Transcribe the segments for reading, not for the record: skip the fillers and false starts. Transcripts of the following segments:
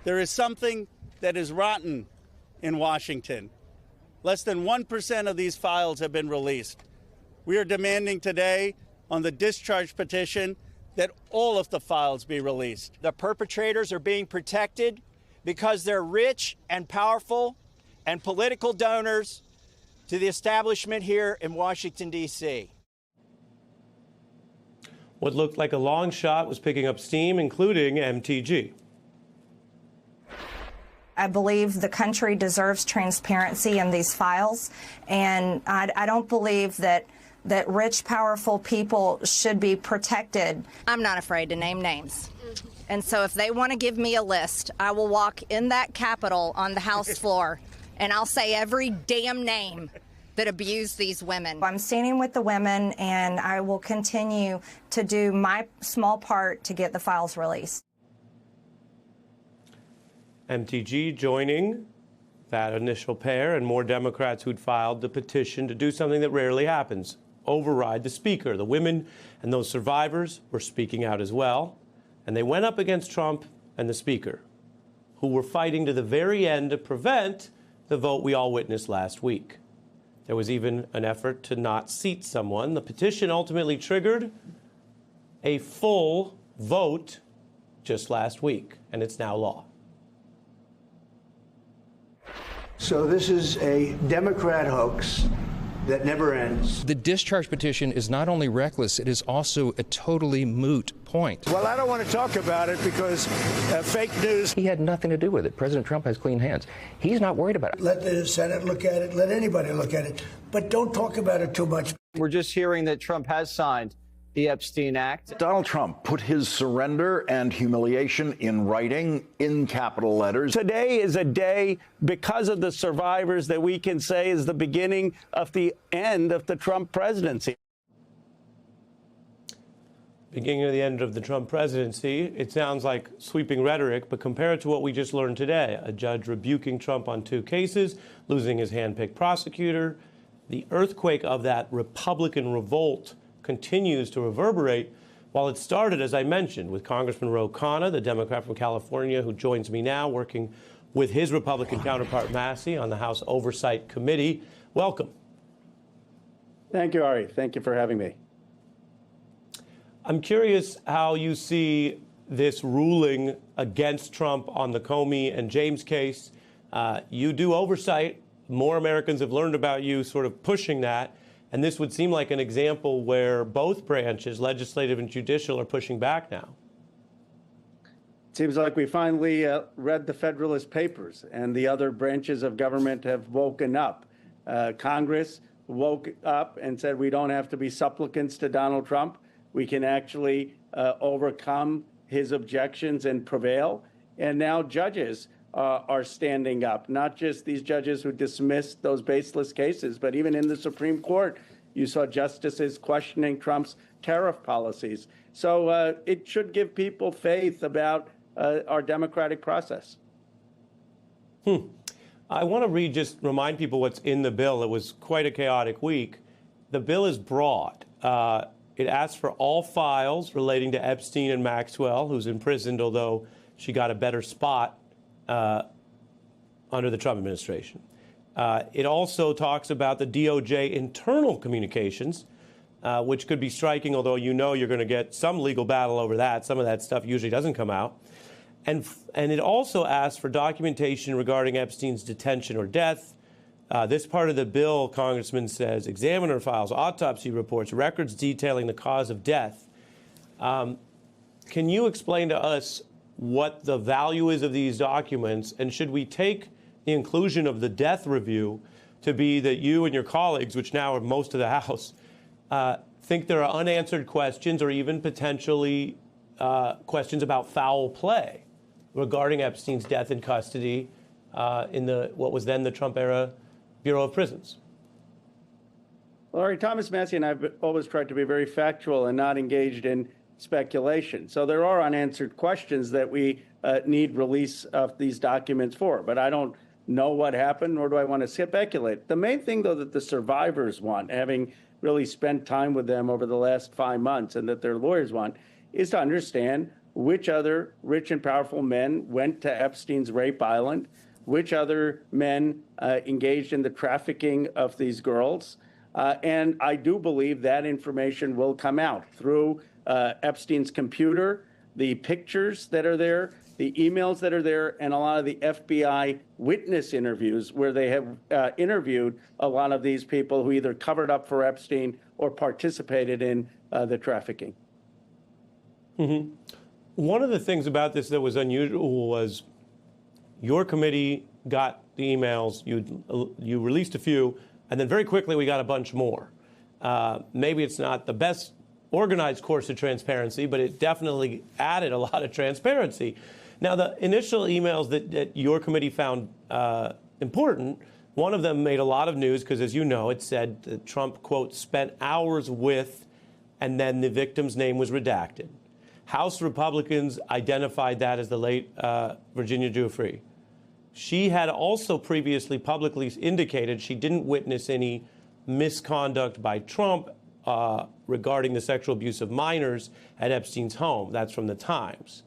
There is something that is rotten in Washington. Less than 1% of these files have been released. We are demanding today on the discharge petition that all of the files be released. The perpetrators are being protected because they're rich and powerful and political donors to the establishment here in Washington, D.C. What looked like a long shot was picking up steam, including MTG. I believe the country deserves transparency in these files, and I don't believe that rich, powerful people should be protected. I'm not afraid to name names. And so if they want to give me a list, I will walk in that Capitol on the House floor, and I'll say every damn name that abused these women. I'm standing with the women, and I will continue to do my small part to get the files released. MTG joining that initial pair and more Democrats who'd filed the petition to do something that rarely happens, override the Speaker. The women and those survivors were speaking out as well, and they went up against Trump and the Speaker, who were fighting to the very end to prevent the vote we all witnessed last week. There was even an effort to not seat someone. The petition ultimately triggered a full vote just last week, and it's now law. So this is a Democrat hoax that never ends. The discharge petition is not only reckless, it is also a totally moot point. Well, I don't want to talk about it because fake news. He had nothing to do with it. President Trump has clean hands. He's not worried about it. Let the Senate look at it. Let anybody look at it. But don't talk about it too much. We're just hearing that Trump has signed the Epstein Act. Donald Trump put his surrender and humiliation in writing in capital letters. Today is a day, because of the survivors, that we can say is the beginning of the end of the Trump presidency. Beginning of the end of the Trump presidency, it sounds like sweeping rhetoric, but compare it to what we just learned today. A judge rebuking Trump on 2 cases, losing his hand-picked prosecutor. The earthquake of that Republican revolt continues to reverberate. While it started, as I mentioned, with Congressman Ro Khanna, the Democrat from California, who joins me now, working with his Republican counterpart, Massey, on the House Oversight Committee. Welcome. Thank you, Ari. Thank you for having me. I'm curious how you see this ruling against Trump on the Comey and James case. You do oversight. More Americans have learned about you sort of pushing that. And this would seem like an example where both branches, legislative and judicial, are pushing back now. It seems like we finally read the Federalist Papers, and the other branches of government have woken up. Congress woke up and said we don't have to be supplicants to Donald Trump. We can actually overcome his objections and prevail. And now judges are standing up, not just these judges who dismissed those baseless cases, but even in the Supreme Court, you saw justices questioning Trump's tariff policies. So it should give people faith about our democratic process. I want to just remind people what's in the bill. It was quite a chaotic week. The bill is broad. It asks for all files relating to Epstein and Maxwell, who's imprisoned, although she got a better spot under the Trump administration. It also talks about the DOJ internal communications, which could be striking, although you know you're going to get some legal battle over that. Some of that stuff usually doesn't come out. And it also asks for documentation regarding Epstein's detention or death. This part of the bill, Congressman says, examiner files, autopsy reports, records detailing the cause of death. Can you explain to us what the value is of these documents, and should we take the inclusion of the death review to be that you and your colleagues, which now are most of the House, think there are unanswered questions or even potentially questions about foul play regarding Epstein's death in custody in what was then the Trump-era Bureau of Prisons? Laurie, Thomas Massey and I have always tried to be very factual and not engaged in speculation. So there are unanswered questions that we need release of these documents for. But I don't know what happened, nor do I want to speculate. The main thing, though, that the survivors want, having really spent time with them over the last 5 months, and that their lawyers want, is to understand which other rich and powerful men went to Epstein's rape island, which other men engaged in the trafficking of these girls. And I do believe that information will come out through Epstein's computer, the pictures that are there, the emails that are there, and a lot of the FBI witness interviews where they have interviewed a lot of these people who either covered up for Epstein or participated in the trafficking. Mm-hmm. One of the things about this that was unusual was your committee got the emails, you released a few, and then very quickly we got a bunch more. Maybe it's not the best organized course of transparency, but it definitely added a lot of transparency. Now, the initial emails that your committee found important, one of them made a lot of news because, as you know, it said that Trump, quote, spent hours with, and then the victim's name was redacted. House Republicans identified that as the late Virginia Giuffre. She had also previously publicly indicated she didn't witness any misconduct by Trump regarding the sexual abuse of minors at Epstein's home. That's from the Times.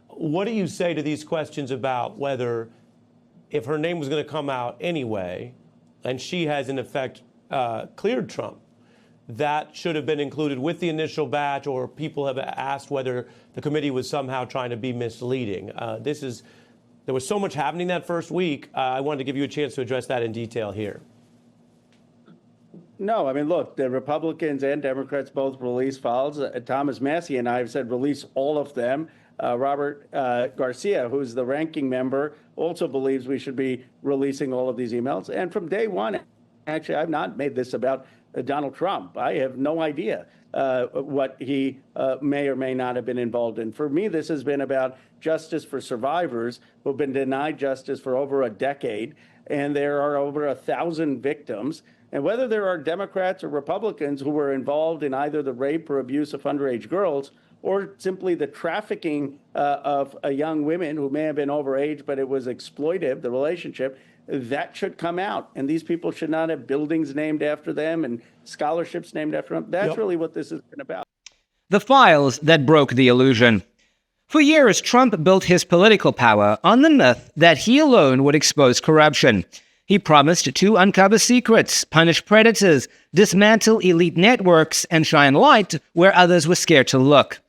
What do you say to these questions about whether, if her name was going to come out anyway, and she has in effect cleared Trump, that should have been included with the initial batch, or people have asked whether the committee was somehow trying to be misleading? There was so much happening that first week. I wanted to give you a chance to address that in detail here. No, I mean, look, the Republicans and Democrats both released files. Thomas Massie and I have said release all of them. Robert Garcia, who's the ranking member, also believes we should be releasing all of these emails. And from day one, actually, I've not made this about Donald Trump. I have no idea what he may or may not have been involved in. For me, this has been about justice for survivors who have been denied justice for over a decade. And there are over 1,000 victims. And whether there are Democrats or Republicans who were involved in either the rape or abuse of underage girls, or simply the trafficking of young women who may have been overage, but it was exploitive, the relationship, that should come out. And these people should not have buildings named after them and scholarships named after them. That's really what this has been about. The files that broke the illusion. For years, Trump built his political power on the myth that he alone would expose corruption. He promised to uncover secrets, punish predators, dismantle elite networks, and shine light where others were scared to look.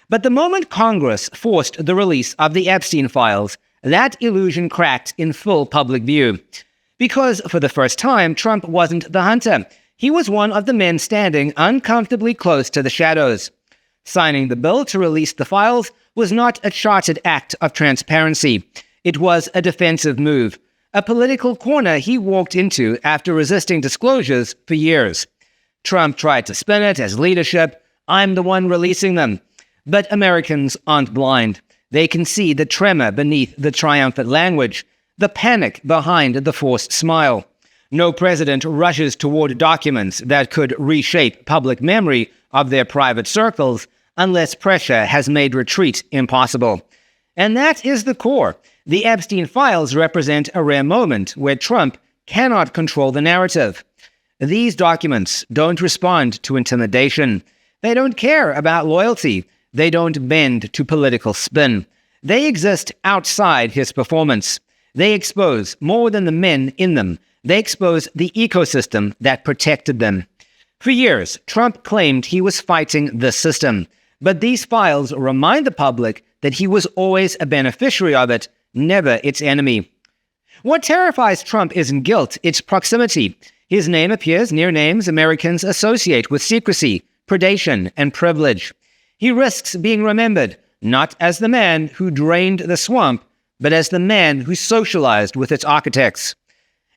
But the moment Congress forced the release of the Epstein files, that illusion cracked in full public view. Because for the first time, Trump wasn't the hunter. He was one of the men standing uncomfortably close to the shadows. Signing the bill to release the files was not a chartered act of transparency. It was a defensive move, a political corner he walked into after resisting disclosures for years. Trump tried to spin it as leadership. I'm the one releasing them. But Americans aren't blind. They can see the tremor beneath the triumphant language, the panic behind the forced smile. No president rushes toward documents that could reshape public memory of their private circles unless pressure has made retreat impossible. And that is the core. The Epstein files represent a rare moment where Trump cannot control the narrative. These documents don't respond to intimidation. They don't care about loyalty. They don't bend to political spin. They exist outside his performance. They expose more than the men in them. They expose the ecosystem that protected them. For years, Trump claimed he was fighting the system. But these files remind the public that he was always a beneficiary of it, never its enemy. What terrifies Trump isn't guilt, it's proximity. His name appears near names Americans associate with secrecy, predation, and privilege. He risks being remembered, not as the man who drained the swamp, but as the man who socialized with its architects.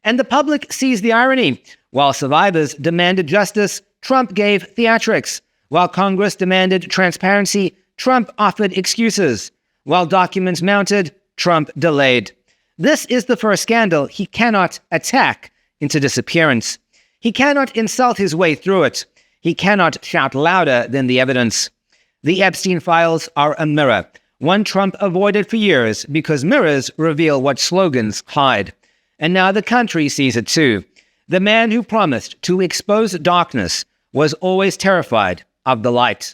And the public sees the irony. While survivors demanded justice, Trump gave theatrics. While Congress demanded transparency, Trump offered excuses. While documents mounted, Trump delayed. This is the first scandal he cannot attack into disappearance. He cannot insult his way through it. He cannot shout louder than the evidence. The Epstein files are a mirror, one Trump avoided for years because mirrors reveal what slogans hide. And now the country sees it too. The man who promised to expose darkness was always terrified of the light.